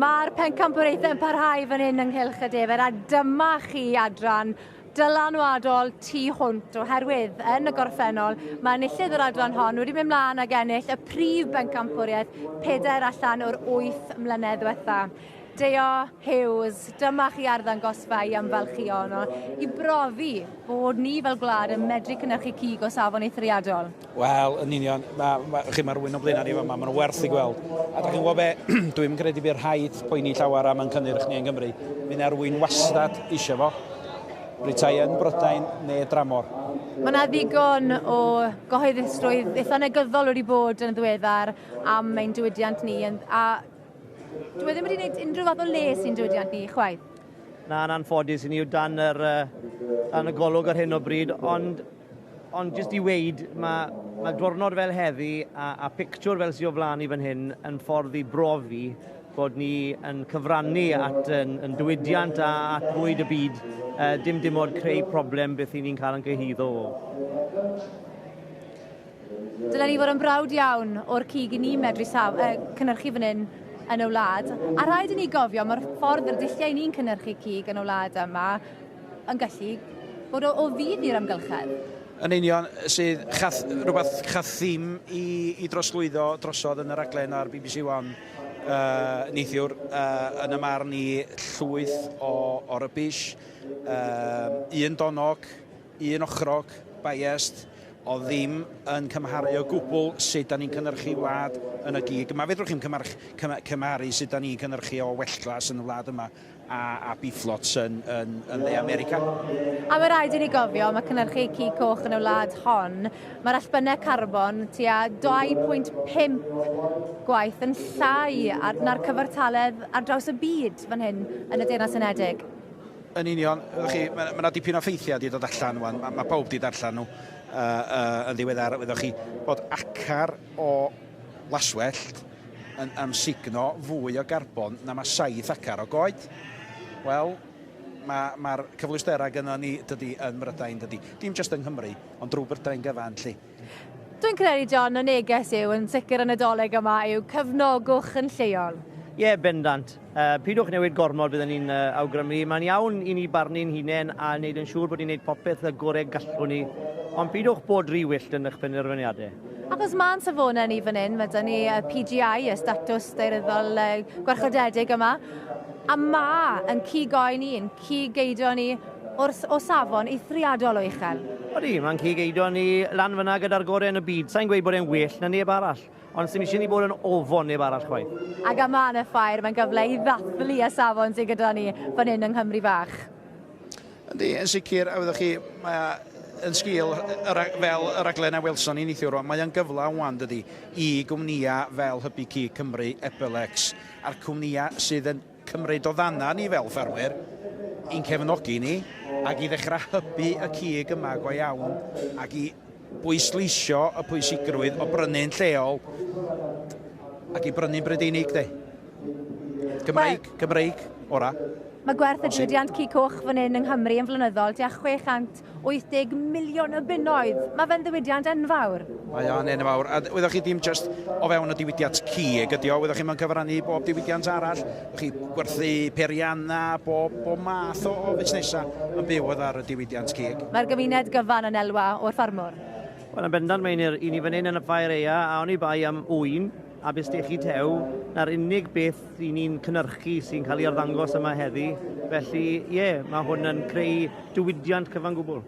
Mae'r pencampwriaethau yn parhau fan hyn ynghylch y defer, a dyma chi adran dylanwadol tu hwnt oherwydd yn y gorffennol mae enillydd yr adran hon wedi mynd mlaen ag ennill y prif bencampwriaeth 4 allan o'r 8 mlynedd diwetha. Deo Hughes, dyma chi arddangosfa i ymfalchio i brofi bod ni fel gwlad yn medru cynhyrchu cig o safon eithriadol. Wel, yn union, mae rhywun o blaen ni fan yma, mae'n werth i gweld. A da chi'n gwybod be, dwi'n credu bydd rhaid poeni llawer am yn cynnyrch ni yn Gymru. Fy'n Arwyn wastad eisiau fo. Britai yn Brydain neu dramor. Mae yna ddigon o gyhoeddusrwydd eitha negyddol wedi bod yn ddiweddar am ein diwydiant ni, a dwi ddim wedi gwneud unrhyw fath o les i'n diwydiant ni, chwaith. Na'n anffodus i ni dan y golwg ar hyn o bryd, ond jyst i weid, mae diwrnod fel heddi a pictiwr fel sy'n o flaen i fan hyn yn ffordd i brofi bod ni yn cyfrannu at yn diwydiant a at fwyd y byd, dim oed creu problem beth i ni'n cael yn gyhyddo o. Dyna ni fod yn brawd iawn o'r cig i ni medru cynhyrchu fan hyn yn y wlad. A rhaid i ni gofio, mae'r ffordd yr dulliau ni'n cynhyrchu cig yn y wlad yma yn gallu bod o fydd i'r amgylchedd. Yn union, sydd rhywbeth chathim i droslwyddo drosodd yn y raglen ar BBC One neithiwr yn y marn i llwyth o rybys, un donog, un ochrog, biased, o ddim yn cymharu o gwbl sut da ni'n cynhyrchu wlad yn y gig. Mae fedrwch chi'n cymharu sut da ni'n cynhyrchu o wellglas yn y wlad yma a beeflots yn dde America. A mae rhaid i ni gofio, mae cynhyrchu cig coch yn y wlad hon, mae'r allbynnau carbon tua 2.5 gwaith yn llai na'r cyfartaledd ar draws y byd fan hyn yn y Deyrnas Unedig. Yn union, mae yna dipyn o ffeithiau wedi dod allan wan, mae pawb wedi darllen nhw yn ddiweddar, wedwch chi bod acar o laswellt yn amsugno fwy o garbon na mae 7 acar o goed. Wel, mae'r cyflwysterau gyda ni dydy yn Mrydain, dydy. Dim jyst yng Nghymru, ond drwy Brydain gyfan, lle. Dwi'n credu, John, y neges yw, yn sicr yn y doleg yma, yw cyfnogwch yn lleol. Ie, bendant. Pidwch newid gormod byddwn ni'n awgrymu. Mae'n iawn i ni barnu'n hunain a wneud yn siŵr bod ni'n gwneud popeth y gorau gallwn ni, ond pidwch bod rhy wyllt yn eich penderfyniadau. Achos mae'n safonau ni fan hyn, mae ni PGI, y statws deiryddol gwarchodedig yma, a yn cigoi ni, yn cigeidio ni o safon eithriadol o uchel. Odi, mae'n cigeidio ni lan fyna gyda'r gorau yn y byd. Sa'n gweud bod e'n well na neb arall, ond sy'n eisiau ni bod yn ofon neb arall chwaith. Ac yma yn y ffair, mae'n gyfle i ddathlu y safon sydd gyda ni fan hyn yng Nghymru bach. Yndi, yn sicr, a wedwch chi, yn sgil fel y raglen a Wilson i neithiwr, mae'n gyfle wan dydy i gwmnïau fel Hybu Cig Cymru, Epelex, a'r cwmnïau sydd yn cymryd o ddana ni fel ffermwyr, i'n cefnogi ni, ac i ddechrau hybu y cig yma go iawn, ac i bwysleisio y pwysigrwydd o brynu'n lleol, ac i brynu'n Brydeinig, de. Gymreig, ora. Mae gwerth y diwydiant cig coch fan hyn yng Nghymru yn flynyddol tua 680 miliwn o bunnoedd. Mae fe'n diwydiant enfawr. Mae o'n enfawr. A wedwch chi dim just o fewn y diwydiant cig ydi o, wedwch chi mae'n cyfrannu bob diwydiant arall. Wedwch chi gwerthu perianna, bob math o fusnesau yn byw ar y diwydiant cig. Mae'r gymuned gyfan yn elwa o'r ffarmwr. Wel, yn bendant mae'n i ni fan hyn yn y ffair eia, a o'n i bai am wyn a bystechu tew, na'r unig beth i ni'n cynhyrchu sy'n cael ei arddangos yma heddi. Felly, mae hwn yn creu diwydiant cyfan gwbl.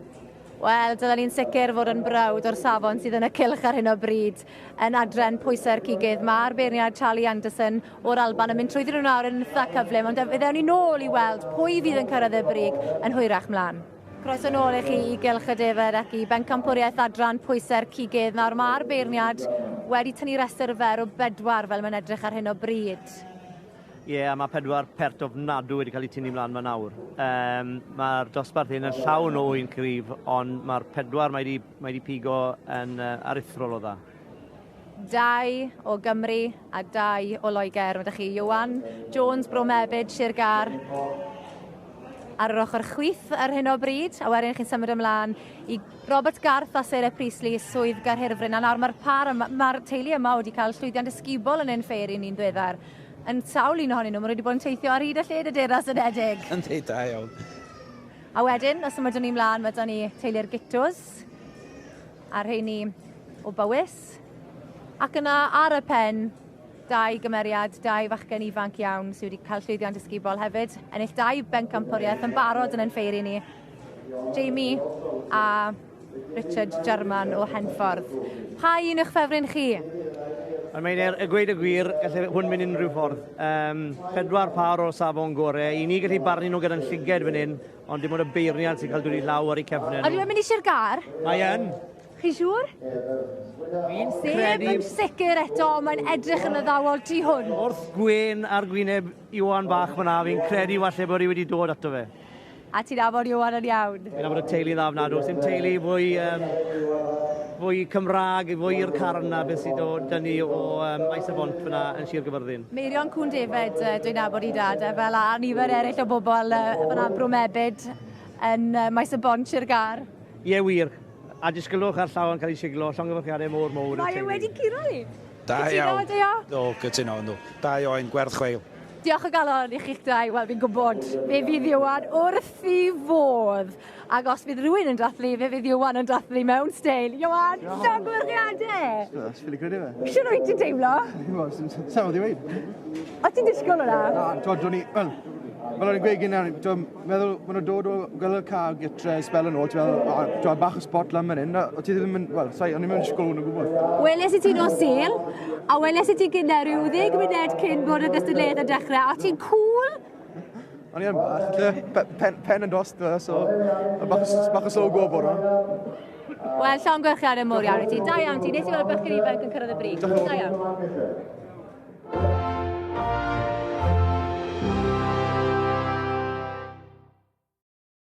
Wel, dyna ni'n sicr fod yn brawd o'r safon sydd yn y cylch ar hyn o bryd yn adren pwysau'r cigydd. Mae'r beirniad Charlie Anderson o'r Alban yn mynd trwy ddyn nawr yn eitha cyflym, ond fyddewn ni nôl i weld pwy fydd yn cyrraedd y brig yn hwyrach mlaen. Croeso nôl i chi i gylch y defer ac i bencampwriaeth adran pwysau'r cigydd. Nawr mae'r beirniad wedi tynnu restr fer o 4 fel mae'n edrych ar hyn o bryd. A mae 4 pert ofnadw wedi cael ei tynnu mlaen fan nawr. Mae'r dosbarth hyn yn llawn o wyn cryf, ond mae'r 4 mae wedi pigo yn aruthrol o dda. 2 o Gymru a 2 o Loegr. Mae ydych chi Iwan Jones, Bro Mebyd, Sir Gar ar yr ochr chwith ar hyn o bryd, a wedyn chi'n symud ymlaen i Robert Garth a Sarah Priestley, swydd Garhirfryn. A nawr mae'r teulu yma wedi cael llwyddiant ysgubol yn ein ffeiri ni'n ddiweddar. yn sawl un ohonyn nhw, maen nhw wedi bod yn teithio ar hyd y lled y Deyrnas Unedig. Yndi, da iawn. A wedyn, os ymwydwn ni mlaen, mae da ni teulu'r Gitws, a rheini o Bywys. Ac yna ar y pen, dau gymeriad, dau fachgen ifanc iawn sydd wedi cael llwyddiant ysgubol hefyd. Ennill dau bencampwriaeth yn barod yn ffeiri ni. Jamie a Richard German o Henffordd. Pa un o'ch ffefryn chi? Mae'n gweud y gwir, gallai hwn mynd unrhyw ffordd. 4 par o'r safon gorau. I ni gallu barnu nhw gyda'n llyged fan hyn, ond dim ond y beirniad sy'n cael dod i law ar ei cefnau. Ydy mynd eisiau'r gar? Mae yn. Chi siŵr? Fi'n Sef credu yn sicr eto, mae'n edrych yn y ddawol tu hwn. wrth gwen ar gwyneb Iwan bach fyna, fi'n credu falle bod i wedi dod ato fe. A ti'n nabod Iwan yn iawn. Fi'n nabod y teulu ddafnadw, sy'n teulu fwy Cymraeg, fwy i'r carn na beth sydd dod dyn ni o Maes y Bont fyna yn Sir Gyfyrddin. Meirion Cwn Defed, dwi'n nabod i dad, fel a nifer eraill o bobl fyna Brwmebyd yn Maes y Bont i'r gar. Ie wir, a disgylwch ar llaw yn cael ei siglo, llongyfarchiadau mowr. Mae e wedi curo ni. Da Cytuno, iawn. Deo? O, cytuno nhw. Da iawn, gwerth chweil. Diolch o galon i chi'ch dau, wel fi'n gwybod fe fydd Iwan wrth i fodd. Ac os bydd rhywun yn dathlu, fe fydd Iwan yn dathlu mewn steil. Iwan, llongyfarchiadau! That's really good, isn't it? Siwr wyt ti'n teimlo? Sa'n oedd i weid? O ti'n disgwyl hwnna? Na, dwi'n ni, fel o'n i'n gweud gyda, dwi'n meddwl maen nhw dod o gael y car gytre spel yn ôl, dwi'n bach o spot lan fan hyn, o ti ddim yn, wel, o'n i'n mynd i sgol hwn o gwbl. Weles i ti nos Sul, a weles i ti gyda rhyw 10 munud cyn bod y gystadleuaeth yn dechrau. O ti'n cool? O'n i'n bach, pen yn dost, so bach o slow go bod o. Wel, llongyfarchiadau mowr iawn i ti. Da iawn ti, nes i fel bychyn ifanc yn cyrraedd y brig. Da iawn.